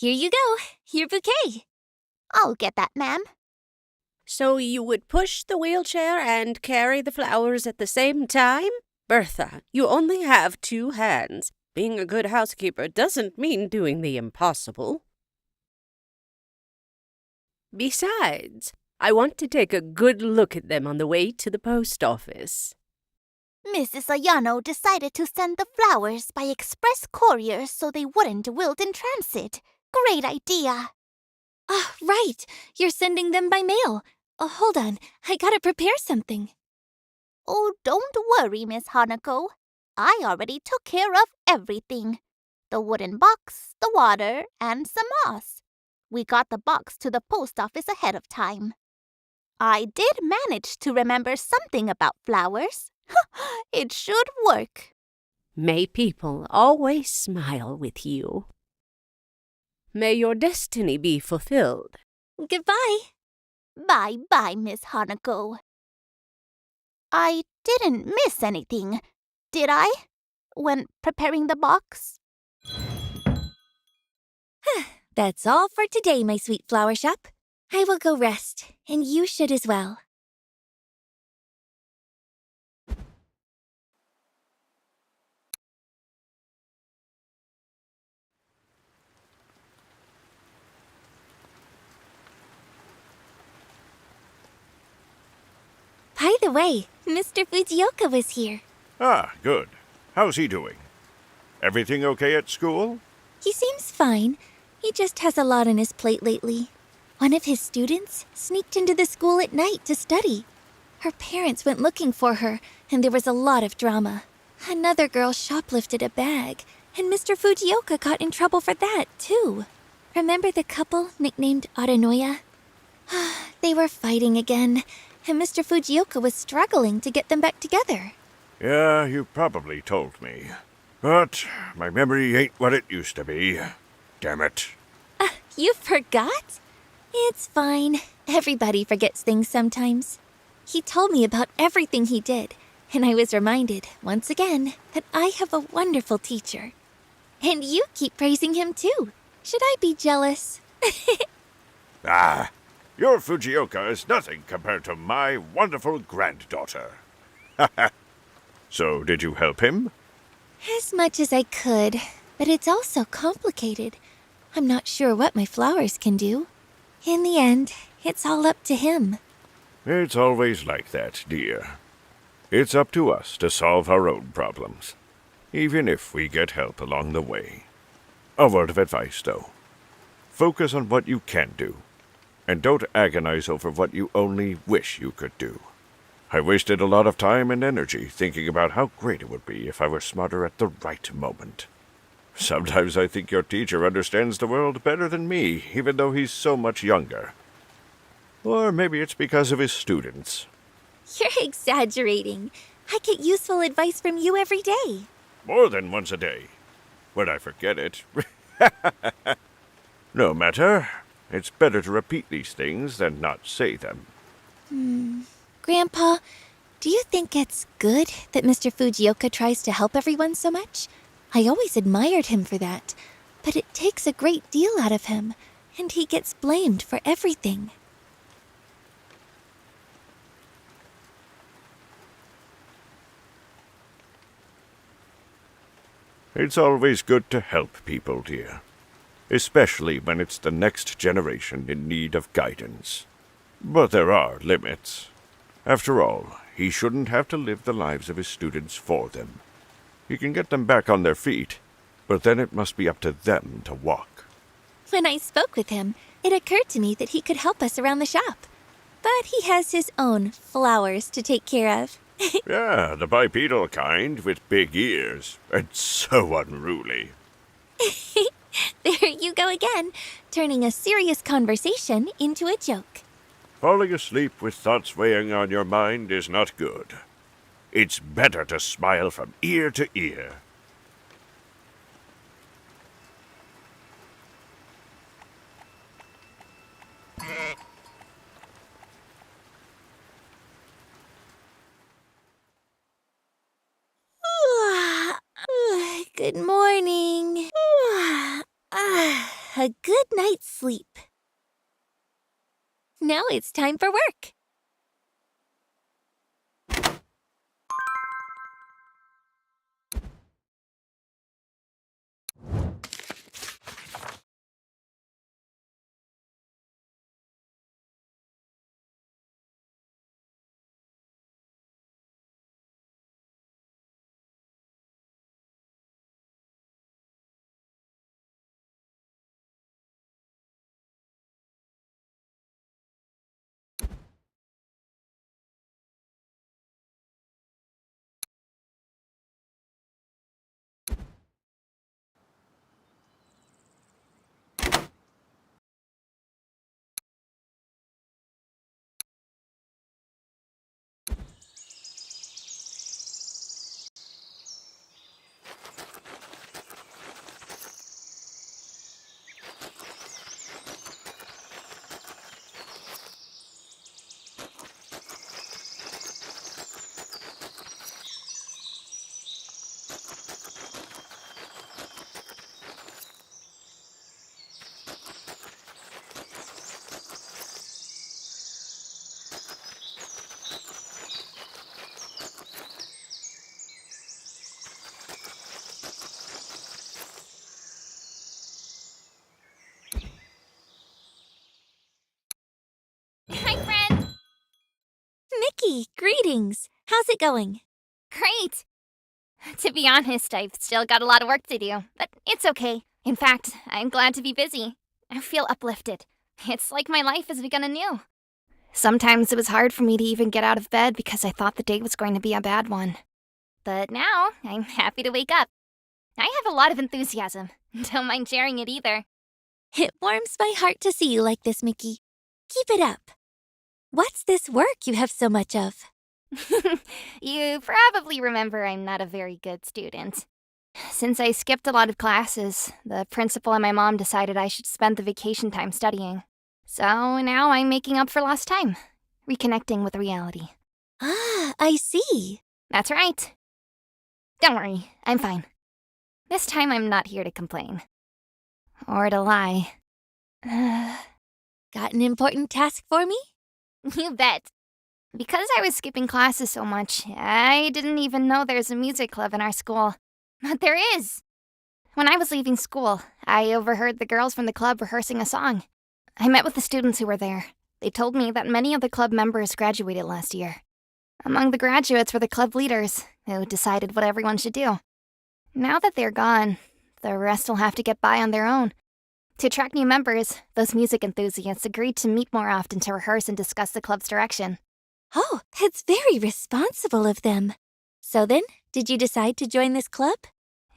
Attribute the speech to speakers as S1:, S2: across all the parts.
S1: Here you go, your bouquet.
S2: I'll get that, ma'am.
S3: So you would push the wheelchair and carry the flowers at the same time? Bertha, you only have 2 hands. Being a good housekeeper doesn't mean doing the impossible. Besides, I want to take a good look at them on the way to the post office.
S2: Mrs. Ayano decided to send the flowers by express courier so they wouldn't wilt in transit. Great idea.
S1: Right. You're sending them by mail. Hold on. I gotta prepare something.
S2: Oh, don't worry, Miss Hanako. I already took care of everything. The wooden box, the water, and some moss. We got the box to the post office ahead of time. I did manage to remember something about flowers. It should work.
S3: May people always smile with you. May your destiny be fulfilled.
S1: Goodbye.
S2: Bye-bye, Miss Hanako. I didn't miss anything, did I? When preparing the box?
S1: That's all for today, my sweet flower shop. I will go rest, and you should as well. By the way, Mr. Fujioka was here.
S4: Ah, good. How's he doing? Everything okay at school?
S1: He seems fine. He just has a lot on his plate lately. One of his students sneaked into the school at night to study. Her parents went looking for her, and there was a lot of drama. Another girl shoplifted a bag, and Mr. Fujioka got in trouble for that, too. Remember the couple nicknamed Aranoya? They were fighting again, and Mr. Fujioka was struggling to get them back together.
S4: Yeah, you probably told me. But my memory ain't what it used to be. Damn it.
S1: You forgot? It's fine. Everybody forgets things sometimes. He told me about everything he did, and I was reminded, once again, that I have a wonderful teacher. And you keep praising him, too. Should I be jealous?
S4: Your Fujioka is nothing compared to my wonderful granddaughter. So, did you help him?
S1: As much as I could, but it's also complicated. I'm not sure what my flowers can do. In the end, it's all up to him.
S4: It's always like that, dear. It's up to us to solve our own problems, even if we get help along the way. A word of advice, though. Focus on what you can do, and don't agonize over what you only wish you could do. I wasted a lot of time and energy thinking about how great it would be if I were smarter at the right moment. Sometimes I think your teacher understands the world better than me, even though he's so much younger. Or maybe it's because of his students.
S1: You're exaggerating. I get useful advice from you every day.
S4: More than once a day. When I forget it. No matter. It's better to repeat these things than not say them.
S1: Grandpa, do you think it's good that Mr. Fujioka tries to help everyone so much? I always admired him for that, but it takes a great deal out of him, and he gets blamed for everything.
S4: It's always good to help people, dear. Especially when it's the next generation in need of guidance. But there are limits. After all, he shouldn't have to live the lives of his students for them. He can get them back on their feet, but then it must be up to them to walk.
S1: When I spoke with him, it occurred to me that he could help us around the shop. But he has his own flowers to take care of.
S4: Yeah, the bipedal kind with big ears, and so unruly.
S1: There you go again, turning a serious conversation into a joke.
S4: Falling asleep with thoughts weighing on your mind is not good. It's better to smile from ear to ear.
S1: Good morning. a good night's sleep. Now it's time for work.
S2: Hi, friend.
S1: Mickey, greetings. How's it going?
S2: Great. To be honest, I've still got a lot of work to do, but it's okay. In fact, I'm glad to be busy. I feel uplifted. It's like my life has begun anew. Sometimes it was hard for me to even get out of bed because I thought the day was going to be a bad one. But now, I'm happy to wake up. I have a lot of enthusiasm. Don't mind sharing it either.
S1: It warms my heart to see you like this, Mickey. Keep it up. What's this work you have so much of?
S2: You probably remember I'm not a very good student. Since I skipped a lot of classes, the principal and my mom decided I should spend the vacation time studying. So now I'm making up for lost time, reconnecting with reality.
S1: Ah, I see.
S2: That's right. Don't worry, I'm fine. This time I'm not here to complain. Or to lie.
S1: Got an important task for me?
S2: You bet. Because I was skipping classes so much, I didn't even know there's a music club in our school. But there is! When I was leaving school, I overheard the girls from the club rehearsing a song. I met with the students who were there. They told me that many of the club members graduated last year. Among the graduates were the club leaders, who decided what everyone should do. Now that they're gone, the rest will have to get by on their own. To attract new members, those music enthusiasts agreed to meet more often to rehearse and discuss the club's direction.
S1: Oh, that's very responsible of them. So then, did you decide to join this club?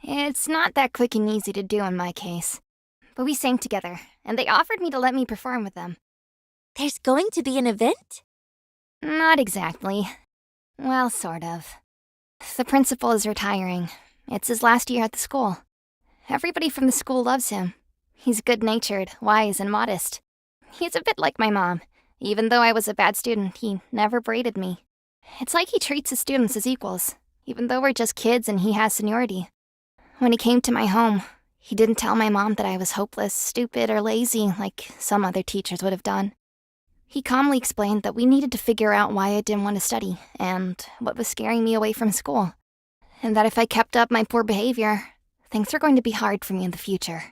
S2: It's not that quick and easy to do in my case. But we sang together, and they offered me to let me perform with them.
S1: There's going to be an event?
S2: Not exactly. Well, sort of. The principal is retiring. It's his last year at the school. Everybody from the school loves him. He's good-natured, wise, and modest. He's a bit like my mom. Even though I was a bad student, he never braided me. It's like he treats his students as equals, even though we're just kids and he has seniority. When he came to my home, he didn't tell my mom that I was hopeless, stupid, or lazy like some other teachers would have done. He calmly explained that we needed to figure out why I didn't want to study and what was scaring me away from school, and that if I kept up my poor behavior, things were going to be hard for me in the future.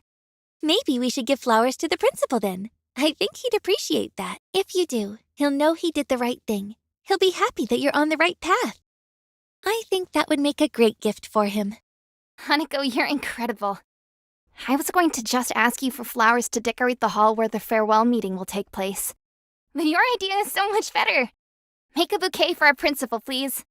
S1: Maybe we should give flowers to the principal then. I think he'd appreciate that. If you do, he'll know he did the right thing. He'll be happy that you're on the right path. I think that would make a great gift for him.
S2: Hanako, you're incredible. I was going to just ask you for flowers to decorate the hall where the farewell meeting will take place. But your idea is so much better. Make a bouquet for our principal, please.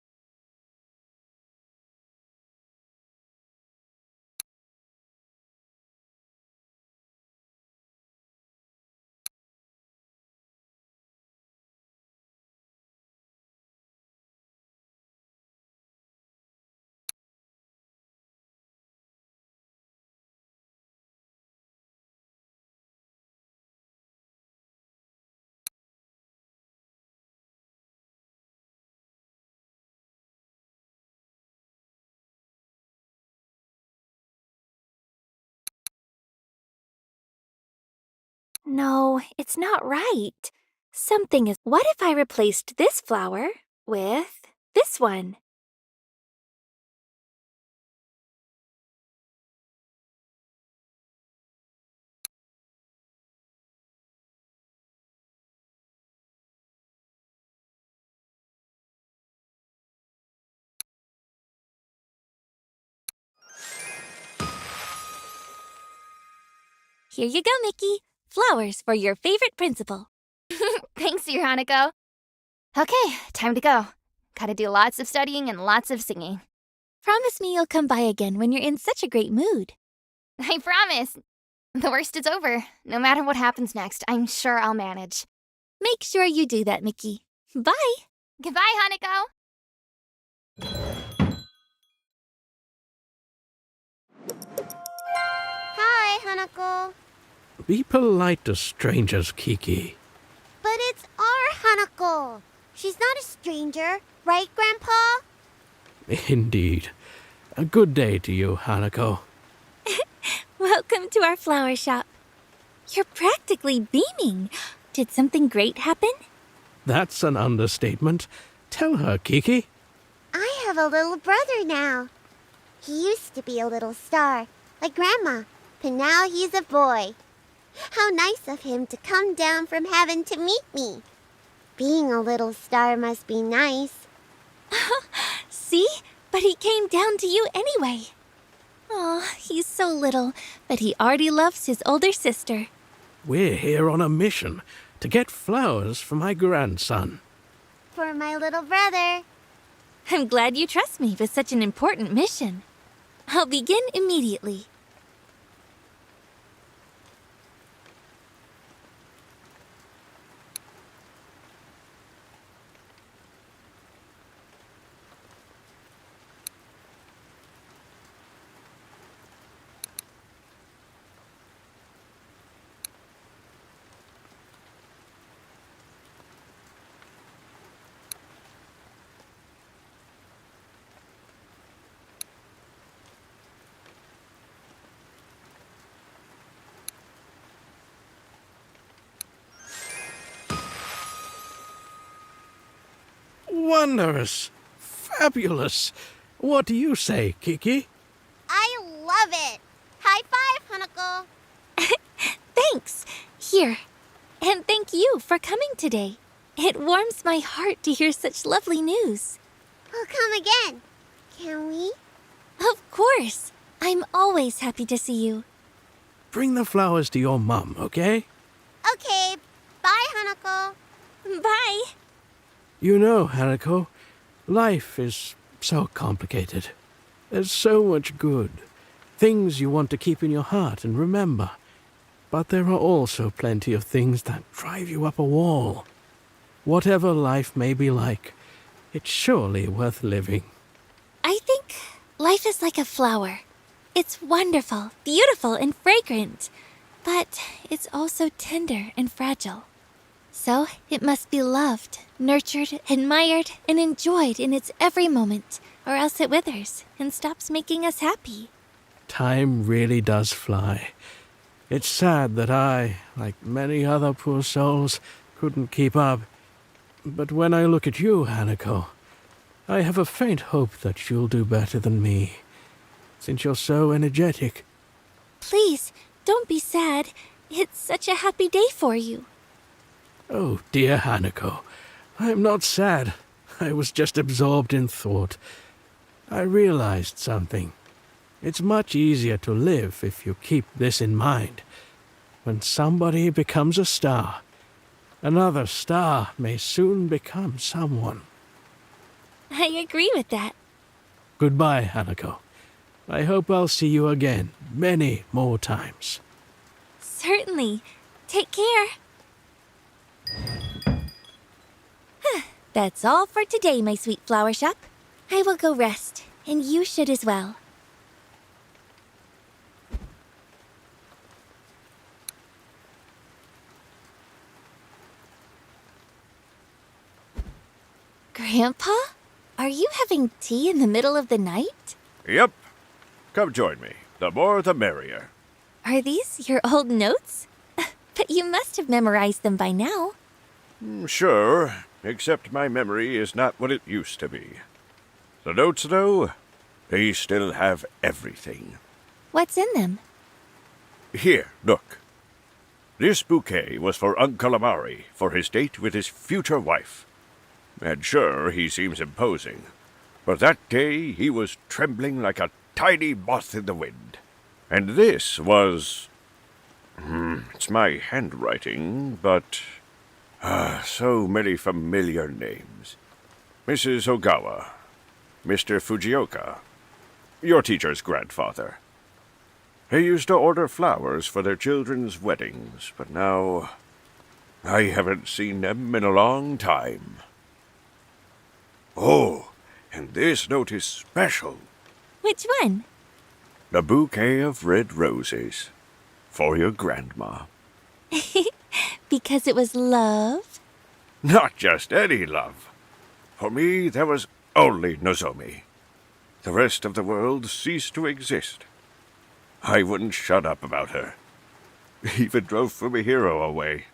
S1: No, it's not right. Something is. What if I replaced this flower with this one? Here you go, Mickey. Flowers for your favorite principal.
S5: Thanks, dear Hanako. Okay, time to go. Gotta do lots of studying and lots of singing.
S1: Promise me you'll come by again when you're in such a great mood.
S5: I promise. The worst is over. No matter what happens next, I'm sure I'll manage.
S1: Make sure you do that, Mickey. Bye!
S5: Goodbye, Hanako!
S2: Hi, Hanako.
S6: Be polite to strangers, Kiki.
S2: But it's our Hanako. She's not a stranger, right, Grandpa?
S6: Indeed. A good day to you, Hanako.
S1: Welcome to our flower shop. You're practically beaming. Did something great happen?
S6: That's an understatement. Tell her, Kiki.
S2: I have a little brother now. He used to be a little star, like Grandma, but now he's a boy. How nice of him to come down from heaven to meet me. Being a little star must be nice.
S1: See? But he came down to you anyway. Aw, he's so little, but he already loves his older sister.
S6: We're here on a mission to get flowers for my grandson.
S2: For my little brother.
S1: I'm glad you trust me with such an important mission. I'll begin immediately.
S6: Wondrous! Fabulous! What do you say, Kiki?
S2: I love it. High five, Hanako.
S1: Thanks. Here. And thank you for coming today. It warms my heart to hear such lovely news.
S2: We'll come again. Can we?
S1: Of course. I'm always happy to see you.
S6: Bring the flowers to your mum, okay?
S2: Okay. Bye, Hanako.
S1: Bye.
S6: You know, Hanako, life is so complicated. There's so much good. Things you want to keep in your heart and remember. But there are also plenty of things that drive you up a wall. Whatever life may be like, it's surely worth living.
S1: I think life is like a flower. It's wonderful, beautiful, and fragrant. But it's also tender and fragile. So it must be loved, nurtured, admired, and enjoyed in its every moment, or else it withers and stops making us happy.
S6: Time really does fly. It's sad that I, like many other poor souls, couldn't keep up. But when I look at you, Hanako, I have a faint hope that you'll do better than me, since you're so energetic.
S1: Please, don't be sad. It's such a happy day for you.
S6: Oh, dear Hanako, I'm not sad. I was just absorbed in thought. I realized something. It's much easier to live if you keep this in mind. When somebody becomes a star, another star may soon become someone.
S1: I agree with that.
S6: Goodbye, Hanako. I hope I'll see you again many more times.
S1: Certainly. Take care. That's all for today, my sweet flower shop. I will go rest, and you should as well. Grandpa? Are you having tea in the middle of the night?
S4: Yep. Come join me. The more the merrier.
S1: Are these your old notes? But you must have memorized them by now.
S4: Sure, except my memory is not what it used to be. The notes, though, they still have everything.
S1: What's in them?
S4: Here, look. This bouquet was for Uncle Amari for his date with his future wife. And sure, he seems imposing, but that day he was trembling like a tiny moth in the wind. And this was... it's my handwriting, but... so many familiar names. Mrs. Ogawa, Mr. Fujioka, your teacher's grandfather. They used to order flowers for their children's weddings, but now I haven't seen them in a long time. Oh, and this note is special.
S1: Which one?
S4: The bouquet of red roses for your grandma.
S1: Because it was love?
S4: Not just any love. For me, there was only Nozomi. The rest of the world ceased to exist. I wouldn't shut up about her. Even drove Fumihiro away.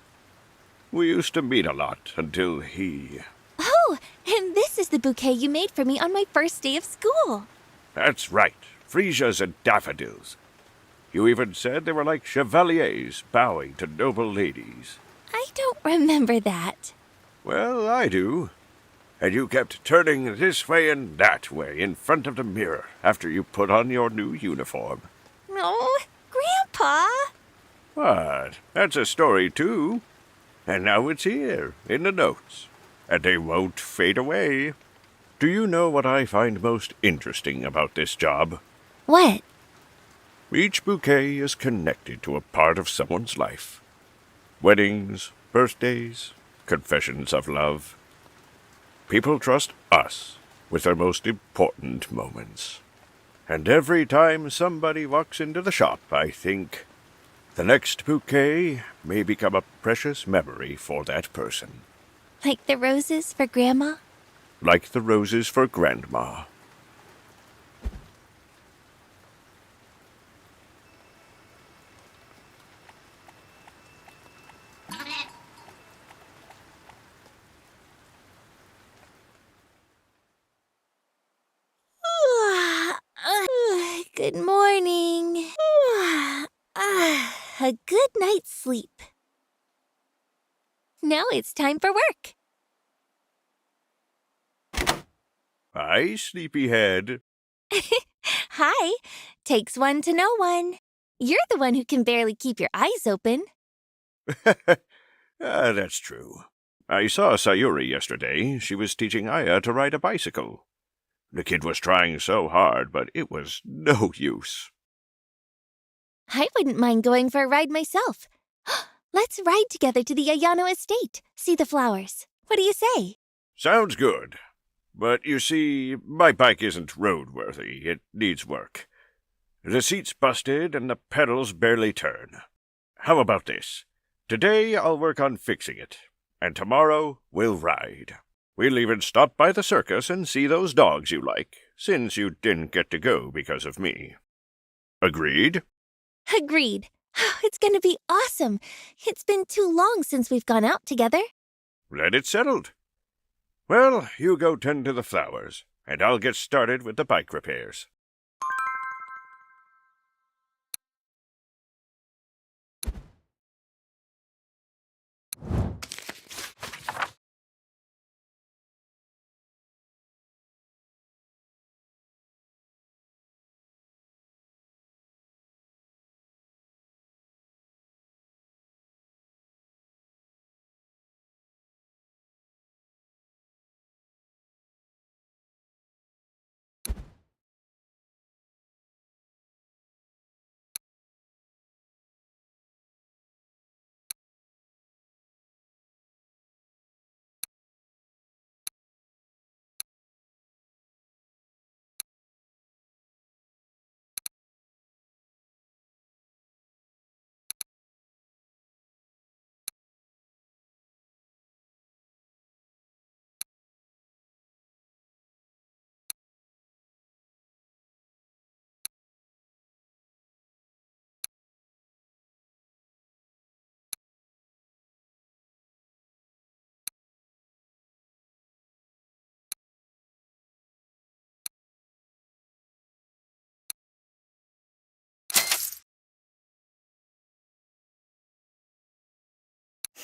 S4: We used to meet a lot until he...
S1: Oh, and this is the bouquet you made for me on my first day of school.
S4: That's right, freesias and daffodils. You even said they were like chevaliers bowing to noble ladies.
S1: I don't remember that.
S4: Well, I do. And you kept turning this way and that way in front of the mirror after you put on your new uniform.
S1: Oh, Grandpa!
S4: What? That's a story, too. And now it's here, in the notes. And they won't fade away. Do you know what I find most interesting about this job?
S1: What?
S4: Each bouquet is connected to a part of someone's life. Weddings, birthdays, confessions of love. People trust us with their most important moments. And every time somebody walks into the shop, I think, the next bouquet may become a precious memory for that person.
S1: Like the roses for Grandma?
S4: Like the roses for Grandma.
S1: Good morning. A good night's sleep. Now it's time for work.
S4: Hi, sleepyhead.
S1: Hi. Takes one to know one. You're the one who can barely keep your eyes open.
S4: That's true. I saw Sayuri yesterday. She was teaching Aya to ride a bicycle. The kid was trying so hard, but it was no use.
S1: I wouldn't mind going for a ride myself. Let's ride together to the Ayano estate. See the flowers. What do you say?
S4: Sounds good. But you see, my bike isn't roadworthy. It needs work. The seat's busted and the pedals barely turn. How about this? Today I'll work on fixing it, and tomorrow we'll ride. We'll even stop by the circus and see those dogs you like, since you didn't get to go because of me. Agreed?
S1: Agreed. It's gonna be awesome. It's been too long since we've gone out together.
S4: Then it's settled. Well, you go tend to the flowers, and I'll get started with the bike repairs.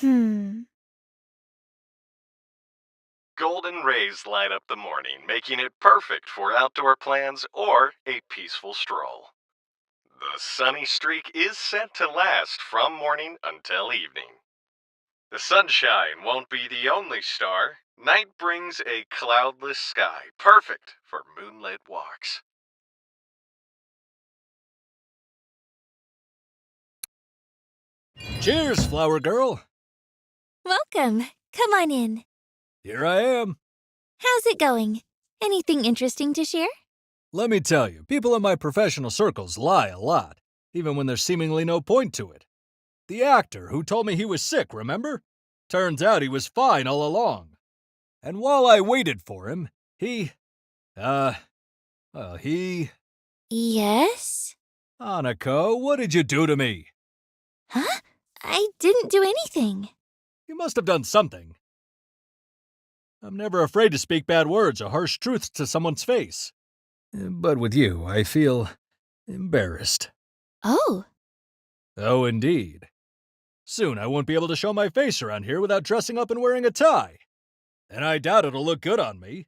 S7: Golden rays light up the morning, making it perfect for outdoor plans or a peaceful stroll. The sunny streak is set to last from morning until evening. The sunshine won't be the only star. Night brings a cloudless sky, perfect for moonlit walks.
S8: Cheers, Flower Girl.
S1: Welcome. Come on in.
S8: Here I am.
S1: How's it going? Anything interesting to share?
S8: Let me tell you, people in my professional circles lie a lot, even when there's seemingly no point to it. The actor who told me he was sick, remember? Turns out he was fine all along. And while I waited for him, he...
S1: Yes?
S8: Hanako, what did you do to me?
S1: Huh? I didn't do anything.
S8: You must have done something. I'm never afraid to speak bad words or harsh truths to someone's face. But with you, I feel embarrassed.
S1: Oh.
S8: Oh, indeed. Soon I won't be able to show my face around here without dressing up and wearing a tie. And I doubt it'll look good on me.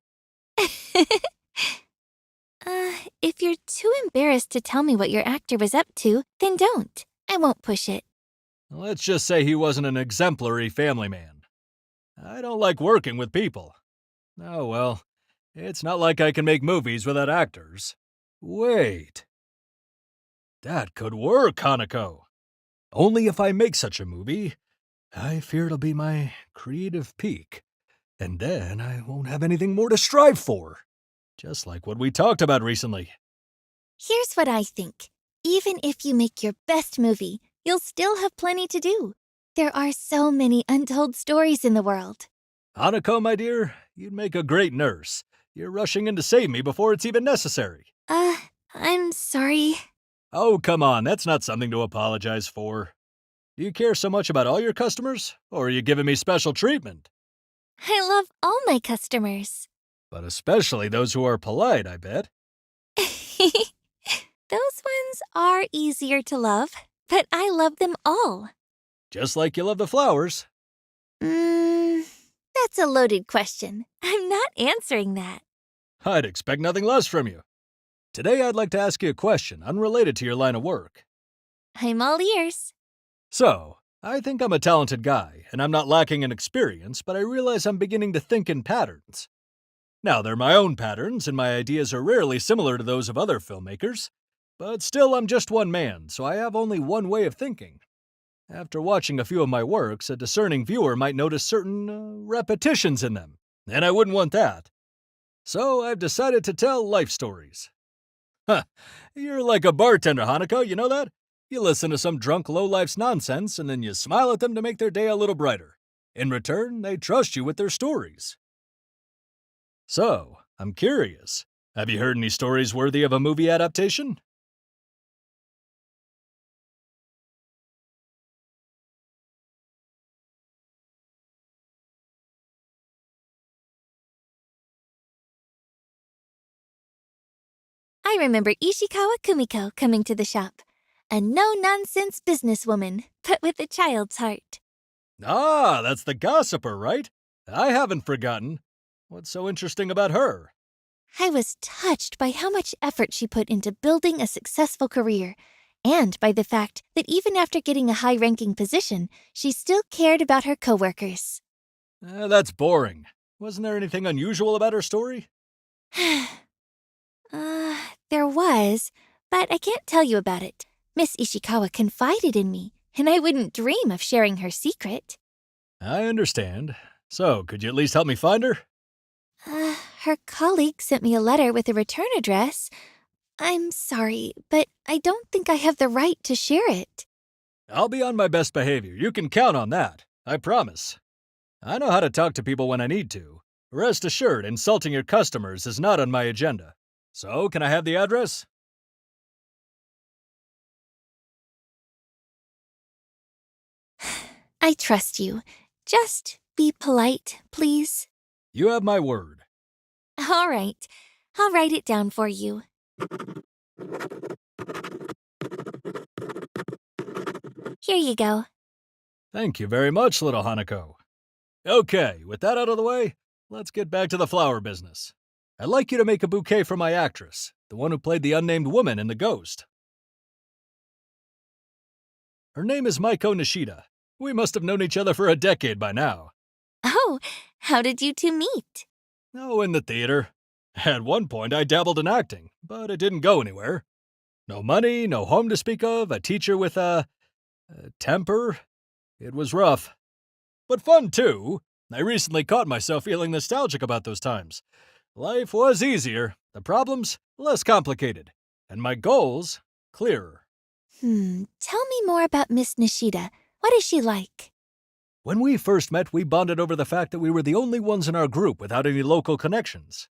S1: If you're too embarrassed to tell me what your actor was up to, then don't. I won't push it.
S8: Let's just say he wasn't an exemplary family man. I don't like working with people. Oh well, it's not like I can make movies without actors. Wait. That could work, Hanako. Only if I make such a movie, I fear it'll be my creative peak. And then I won't have anything more to strive for. Just like what we talked about recently.
S1: Here's what I think. Even if you make your best movie, you'll still have plenty to do. There are so many untold stories in the world.
S8: Hanako, my dear, you'd make a great nurse. You're rushing in to save me before it's even necessary.
S1: I'm sorry.
S8: Oh, come on, that's not something to apologize for. Do you care so much about all your customers, or are you giving me special treatment?
S1: I love all my customers.
S8: But especially those who are polite, I bet.
S1: Those ones are easier to love, but I love them all.
S8: Just like you love the flowers.
S1: That's a loaded question. I'm not answering that.
S8: I'd expect nothing less from you. Today I'd like to ask you a question unrelated to your line of work.
S1: I'm all ears.
S8: So, I think I'm a talented guy, and I'm not lacking in experience, but I realize I'm beginning to think in patterns. Now, they're my own patterns, and my ideas are rarely similar to those of other filmmakers, but still I'm just one man, so I have only one way of thinking. After watching a few of my works, a discerning viewer might notice certain repetitions in them, and I wouldn't want that. So I've decided to tell life stories. Huh, you're like a bartender, Hanako, you know that? You listen to some drunk lowlife's nonsense, and then you smile at them to make their day a little brighter. In return, they trust you with their stories. So, I'm curious. Have you heard any stories worthy of a movie adaptation?
S1: I remember Ishikawa Kumiko coming to the shop. A no-nonsense businesswoman, but with a child's heart.
S8: Ah, that's the gossiper, right? I haven't forgotten. What's so interesting about her?
S1: I was touched by how much effort she put into building a successful career, and by the fact that even after getting a high-ranking position, she still cared about her coworkers.
S8: That's boring. Wasn't there anything unusual about her story?
S1: There was, but I can't tell you about it. Miss Ishikawa confided in me, and I wouldn't dream of sharing her secret.
S8: I understand. So, could you at least help me find her?
S1: Her colleague sent me a letter with a return address. I'm sorry, but I don't think I have the right to share it.
S8: I'll be on my best behavior. You can count on that. I promise. I know how to talk to people when I need to. Rest assured, insulting your customers is not on my agenda. So, can I have the address?
S1: I trust you. Just be polite, please.
S8: You have my word.
S1: All right. I'll write it down for you. Here you go.
S8: Thank you very much, little Hanako. Okay, with that out of the way, let's get back to the flower business. I'd like you to make a bouquet for my actress, the one who played the unnamed woman in The Ghost. Her name is Maiko Nishida. We must have known each other for a decade by now.
S1: Oh, how did you two meet?
S8: Oh, in the theater. At one point, I dabbled in acting, but it didn't go anywhere. No money, no home to speak of, a teacher with a temper. It was rough. But fun, too. I recently caught myself feeling nostalgic about those times. Life was easier, the problems less complicated, and my goals clearer.
S1: Tell me more about Miss Nishida. What is she like?
S8: When we first met, we bonded over the fact that we were the only ones in our group without any local connections.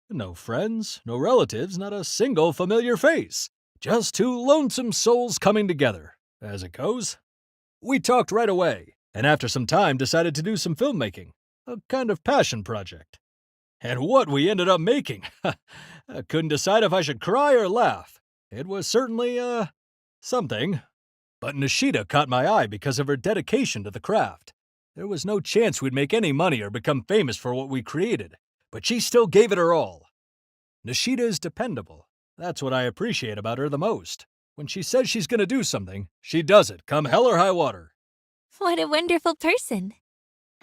S8: No friends, no relatives, not a single familiar face. Just two lonesome souls coming together, as it goes. We talked right away, and after some time decided to do some filmmaking, a kind of passion project. And what we ended up making! I couldn't decide if I should cry or laugh. It was certainly, something. But Nishida caught my eye because of her dedication to the craft. There was no chance we'd make any money or become famous for what we created, but she still gave it her all. Nishida is dependable. That's what I appreciate about her the most. When she says she's going to do something, she does it, come hell or high water.
S1: What a wonderful person.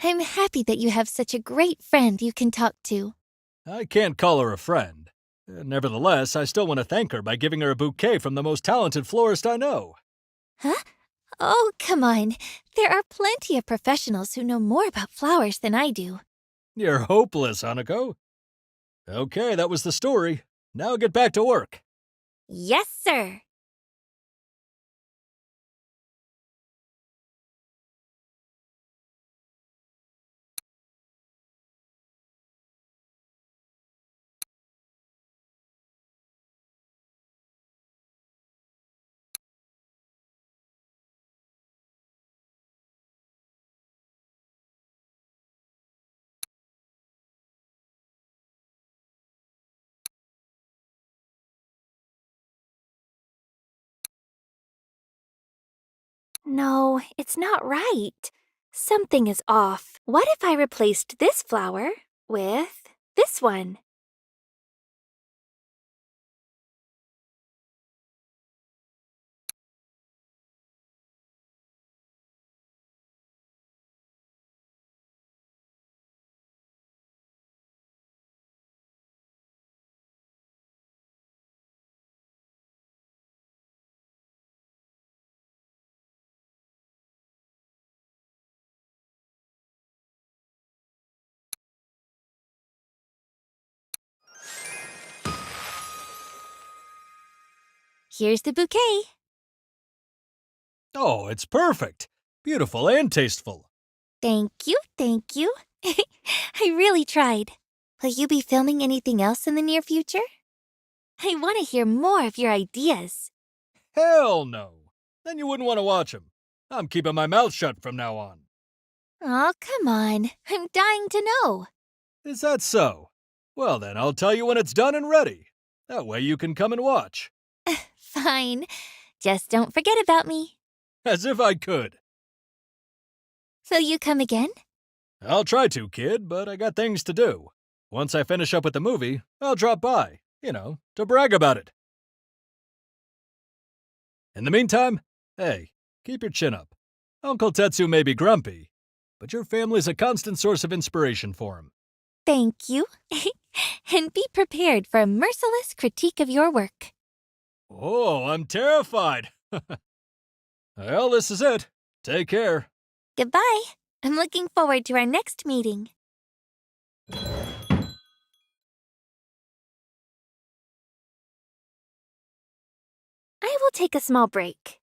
S1: I'm happy that you have such a great friend you can talk to.
S8: I can't call her a friend. Nevertheless, I still want to thank her by giving her a bouquet from the most talented florist I know.
S1: Huh? Oh, come on. There are plenty of professionals who know more about flowers than I do.
S8: You're hopeless, Hanako. Okay, that was the story. Now get back to work.
S1: Yes, sir. No, it's not right. Something is off. What if I replaced this flower with this one? Here's the bouquet.
S8: Oh, it's perfect. Beautiful and tasteful.
S1: Thank you, thank you. I really tried. Will you be filming anything else in the near future? I want to hear more of your ideas.
S8: Hell no. Then you wouldn't want to watch them. I'm keeping my mouth shut from now on.
S1: Oh, come on. I'm dying to know.
S8: Is that so? Well then, I'll tell you when it's done and ready. That way you can come and watch.
S1: Fine. Just don't forget about me.
S8: As if I could.
S1: Will you come again?
S8: I'll try to, kid, but I got things to do. Once I finish up with the movie, I'll drop by, to brag about it. In the meantime, hey, keep your chin up. Uncle Tetsu may be grumpy, but your family's a constant source of inspiration for him.
S1: Thank you. And be prepared for a merciless critique of your work.
S8: Oh, I'm terrified. Well, this is it. Take care.
S1: Goodbye. I'm looking forward to our next meeting. I will take a small break.